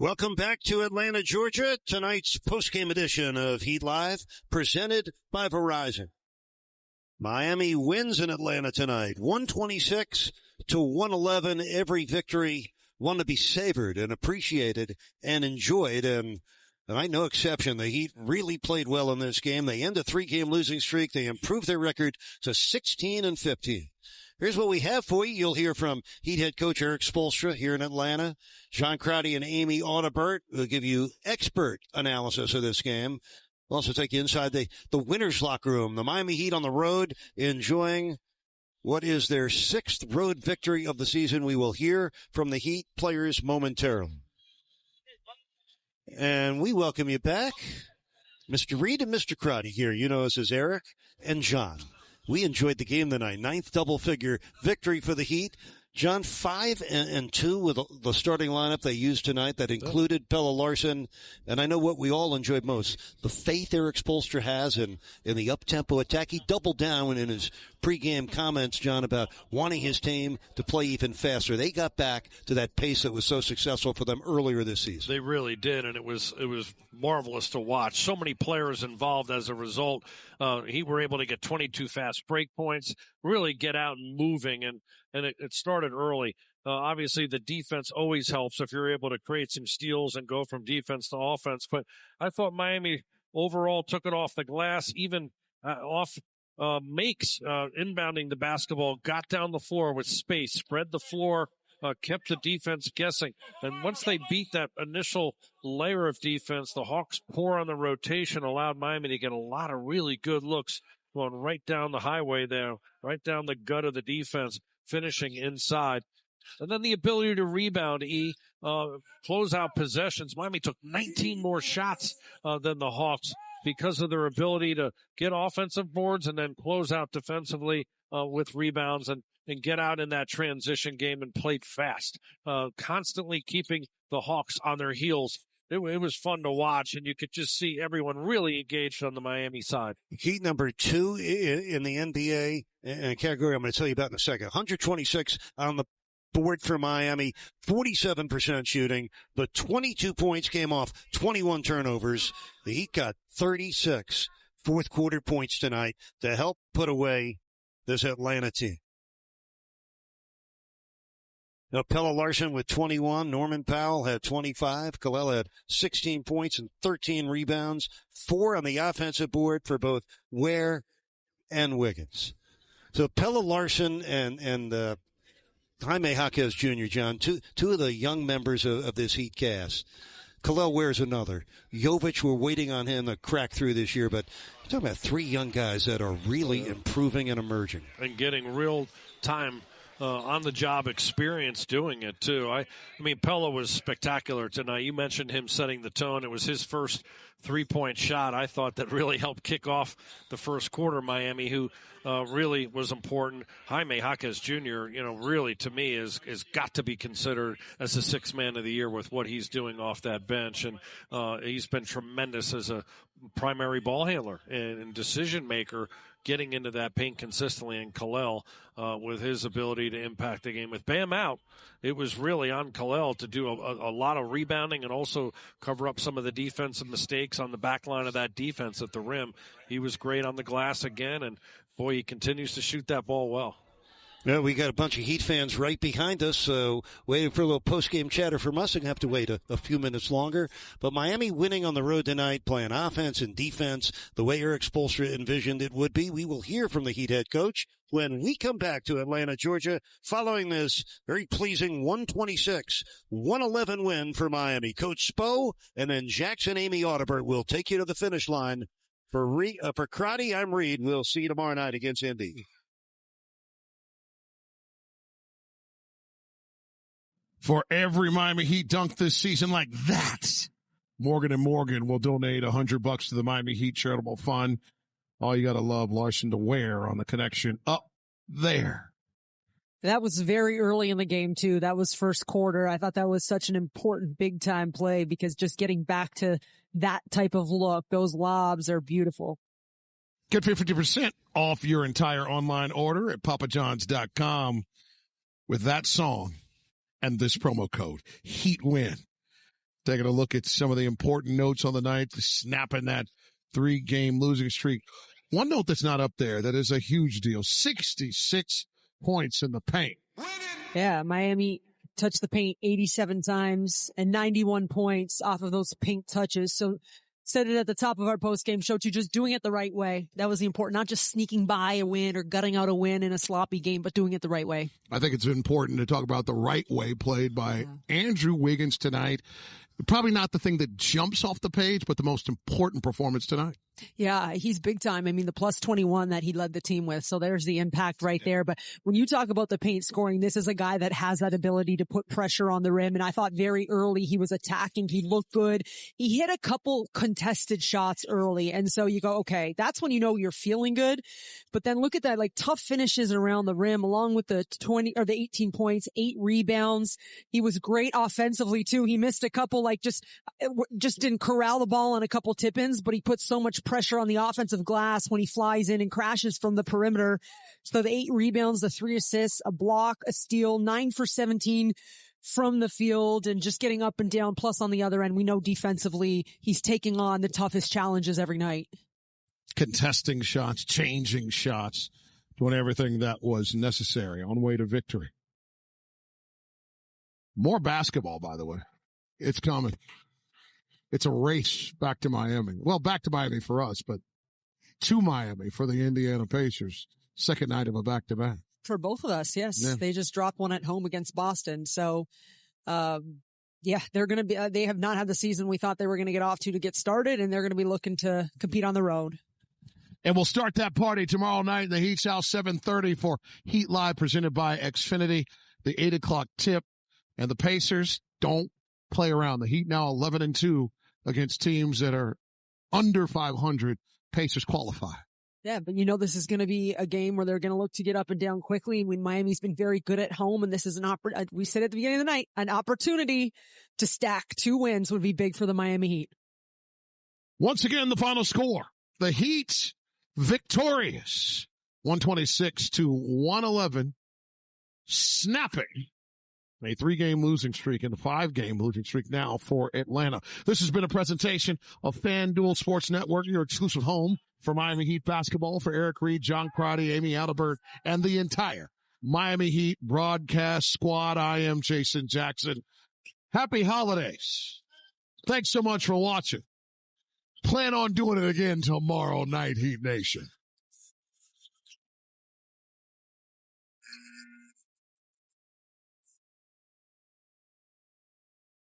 Welcome back to Atlanta, Georgia. Tonight's postgame edition of Heat Live, presented by Verizon. Miami wins in Atlanta tonight, 126-111. Every victory, one to be savored and appreciated and enjoyed. And tonight, no exception. The Heat really played well in this game. They end a 3-game losing streak. They improved their record to 16-15. Here's what we have for you. You'll hear from Heat head coach Erik Spoelstra here in Atlanta. John Crotty and Amy Audibert will give you expert analysis of this game. We'll also take you inside the winner's locker room. The Miami Heat on the road enjoying what is their 6th road victory of the season. We will hear from the Heat players momentarily. And we welcome you back. Mr. Reed and Mr. Crotty here. You know us as Eric and John. We enjoyed the game tonight. 9th double-figure victory for the Heat. John, 5-2 with the starting lineup they used tonight that included Pelle Larsson. And I know what we all enjoyed most, the faith Erik Spoelstra has in the up-tempo attack. He doubled down in his pregame comments, John, about wanting his team to play even faster. They got back to that pace that was so successful for them earlier this season. They really did, and it was marvelous to watch. So many players involved as a result. He were able to get 22 fast break points, really get out and moving, and it started early. Obviously, the defense always helps if you're able to create some steals and go from defense to offense. But I thought Miami overall took it off the glass, even off makes, inbounding the basketball, got down the floor with space, spread the floor, kept the defense guessing. And once they beat that initial layer of defense, the Hawks pour on the rotation, allowed Miami to get a lot of really good looks going right down the highway there, right down the gut of the defense, finishing inside. And then the ability to rebound, close out possessions. Miami took 19 more shots than the Hawks because of their ability to get offensive boards and then close out defensively with rebounds and get out in that transition game and played fast, constantly keeping the Hawks on their heels. It was fun to watch, and you could just see everyone really engaged on the Miami side. Heat number 2 in the NBA, and a category I'm going to tell you about in a second. 126 on the board for Miami, 47% shooting, but 22 points came off 21 turnovers. The Heat got 36 fourth-quarter points tonight to help put away this Atlanta team. Now, Pelle Larsson with 21. Norman Powell had 25. Kel'el had 16 points and 13 rebounds. 4 on the offensive board for both Ware and Wiggins. So Pelle Larsson and Jaime Jaquez Jr., John, two of the young members of this Heat cast. Kel'el Ware's another. Jovic, we're waiting on him to crack through this year, but you're talking about 3 young guys that are really improving and emerging. And getting real time on-the-job experience doing it, too. I mean, Pelle was spectacular tonight. You mentioned him setting the tone. It was his first three-point shot, I thought, that really helped kick off the first quarter. Miami, who really was important. Jaime Jaquez Jr., really, to me, is got to be considered as the 6th man of the year with what he's doing off that bench. And he's been tremendous as a primary ball handler and decision maker, getting into that paint consistently. And Kel'el, with his ability to impact the game. With Bam out, it was really on Kel'el to do a lot of rebounding and also cover up some of the defensive mistakes on the back line of that defense at the rim. He was great on the glass again, and boy, he continues to shoot that ball well. Yeah, we got a bunch of Heat fans right behind us, so waiting for a little post-game chatter from us. I'm going to have to wait a few minutes longer. But Miami winning on the road tonight, playing offense and defense the way Erik Spoelstra envisioned it would be. We will hear from the Heat head coach when we come back to Atlanta, Georgia, following this very pleasing 126-111 win for Miami. Coach Spo and then Jackson Amy Audibert will take you to the finish line. For Crotty, I'm Reed. We'll see you tomorrow night against Indy. For every Miami Heat dunk this season like that, Morgan & Morgan will donate $100 to the Miami Heat Charitable Fund. All you got to love Larsson to Ware on the connection up there. That was very early in the game, too. That was first quarter. I thought that was such an important big-time play because just getting back to that type of look, those lobs are beautiful. Get 50% off your entire online order at papajohns.com with that song and this promo code, Heat Win. Taking a look at some of the important notes on the night, snapping that 3-game losing streak. One note that's not up there that is a huge deal, 66 points in the paint. Yeah, Miami touched the paint 87 times and 91 points off of those paint touches. So said it at the top of our post-game show too, just doing it the right way. That was the important, not just sneaking by a win or gutting out a win in a sloppy game, but doing it the right way. I think it's important to talk about the right way played by Andrew Wiggins tonight. Probably not the thing that jumps off the page, but the most important performance tonight. Yeah, he's big time. I mean, the plus 21 that he led the team with. So there's the impact right there. But when you talk about the paint scoring, this is a guy that has that ability to put pressure on the rim. And I thought very early he was attacking. He looked good. He hit a couple contested shots early. And so you go, okay, that's when you know you're feeling good. But then look at that, like tough finishes around the rim along with the 18 points, 8 rebounds. He was great offensively too. He missed a couple, like just didn't corral the ball on a couple tip-ins, but he put so much pressure on the offensive glass when he flies in and crashes from the perimeter. So the 8 rebounds, the 3 assists, a block, a steal, 9 for 17 from the field, and just getting up and down. Plus on the other end, we know defensively he's taking on the toughest challenges every night. Contesting shots, changing shots, doing everything that was necessary on way to victory. More basketball, by the way. It's coming. It's a race back to Miami. Well, back to Miami for us, but to Miami for the Indiana Pacers. Second night of a back-to-back. For both of us, yes. Yeah. They just dropped one at home against Boston. So, they're going to be, they have not had the season we thought they were going to get off to get started, and they're going to be looking to compete on the road. And we'll start that party tomorrow night in the Heat's house, 7:30 for Heat Live presented by Xfinity, the 8 o'clock tip. And the Pacers don't play around. The Heat now 11-2 against teams that are under 500. Pacers qualify. Yeah, but you know this is going to be a game where they're going to look to get up and down quickly. When Miami's been very good at home, and this is we said at the beginning of the night, an opportunity to stack 2 wins would be big for the Miami Heat. Once again, the final score: the Heat victorious, 126-111, snapping a 3-game losing streak and a 5-game losing streak now for Atlanta. This has been a presentation of FanDuel Sports Network, your exclusive home for Miami Heat basketball. For Eric Reed, John Crotty, Amy Adelbert, and the entire Miami Heat broadcast squad, I am Jason Jackson. Happy holidays. Thanks so much for watching. Plan on doing it again tomorrow night, Heat Nation.